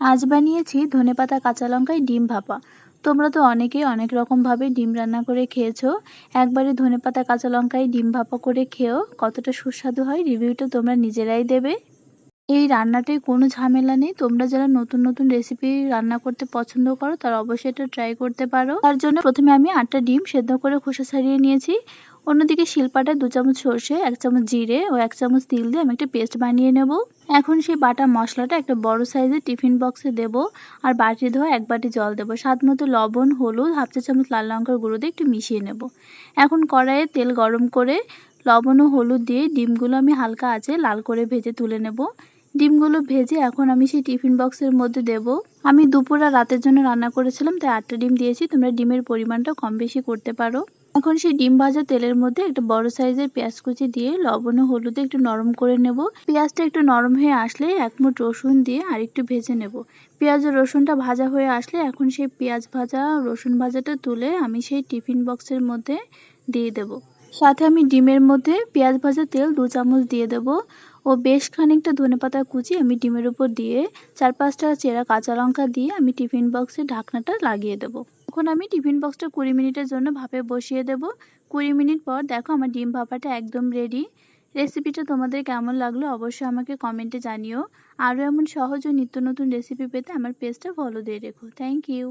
আজ বানিয়েছি ধনেপাতা কাঁচা লঙ্কায় ডিম ভাপা। তোমরা তো অনেকেই অনেক রকমভাবে ডিম রান্না করে খেয়েছো। একবারে ধনেপাতা কাঁচা লঙ্কায় ডিম ভাপা করে খেও, কতটা সুস্বাদু হয় রিভিউটা তোমরা নিজেরাই দেবে। এই রান্নাটায় কোনো ঝামেলা নেই। তোমরা যারা নতুন নতুন রেসিপি রান্না করতে পছন্দ করো তারা অবশ্যই এটা ট্রাই করতে পারো। তার জন্য প্রথমে আমি 8টা ডিম সেদ্ধ করে খোসা ছাড়িয়ে নিয়েছি। অন্যদিকে শিলপাটায় 2 চামচ সর্ষে, 1 চামচ জিরে ও 1 চামচ তিল দিয়ে আমি একটা পেস্ট বানিয়ে নেব। এখন সেই বাটা মশলাটা একটা বড় সাইজের টিফিন বক্সে দেব আর বাটি ধোয়া 1 বাটি জল দেব। স্বাদ মতো লবণ, হলুদ, হাফ চা চামচ লাল লঙ্কার গুঁড়ো দিয়ে একটু মিশিয়ে নেব। এখন কড়াইয়ে তেল গরম করে লবণ ও হলুদ দিয়ে ডিমগুলো আমি হালকা আঁচে লাল করে ভেজে তুলে নেব। ডিমগুলো ভেজে এখন আমি সেই টিফিন বক্সের মধ্যে দেব। আমি দুপুর আর রাতের জন্য রান্না করেছিলাম, তাই 8টা ডিম দিয়েছি। তোমরা ডিমের পরিমাণটা কম বেশি করতে পারো। এখন সেই ডিম ভাজা তেলের মধ্যে একটা বড় সাইজের পেঁয়াজ কুচি দিয়ে লবণ ও হলুদে একটু নরম করে নেব। পেঁয়াজটা একটু নরম হয়ে আসলে 1 মুঠ রসুন দিয়ে আরেকটু ভেজে নেব। পেঁয়াজ ও রসুনটা ভাজা হয়ে আসলে এখন সেই পেঁয়াজ ভাজা রসুন ভাজাটা তুলে আমি সেই টিফিন বক্সের মধ্যে দিয়ে দেব। সাথে আমি ডিমের মধ্যে পেঁয়াজ ভাজা তেল 2 চামচ দিয়ে দেব ও বেশ খানিকটা ধনেপাতা কুচি আমি ডিমের উপর দিয়ে 4-5টা চেরা কাঁচা লঙ্কা দিয়ে আমি টিফিন বক্সের ঢাকনাটা লাগিয়ে দেব। এখন আমি টিফিন বক্সটা 20 মিনিটের জন্য ভাপে বসিয়ে দেব। 20 মিনিট পর দেখো আমার ডিম ভাপাটা একদম রেডি। রেসিপিটা তোমাদের কেমন লাগলো অবশ্যই আমাকে কমেন্টে জানিও। আরও এমন সহজ ও নিত্য নতুন রেসিপি পেতে আমার পেজটা ফলো দিয়ে রেখো। Thank you.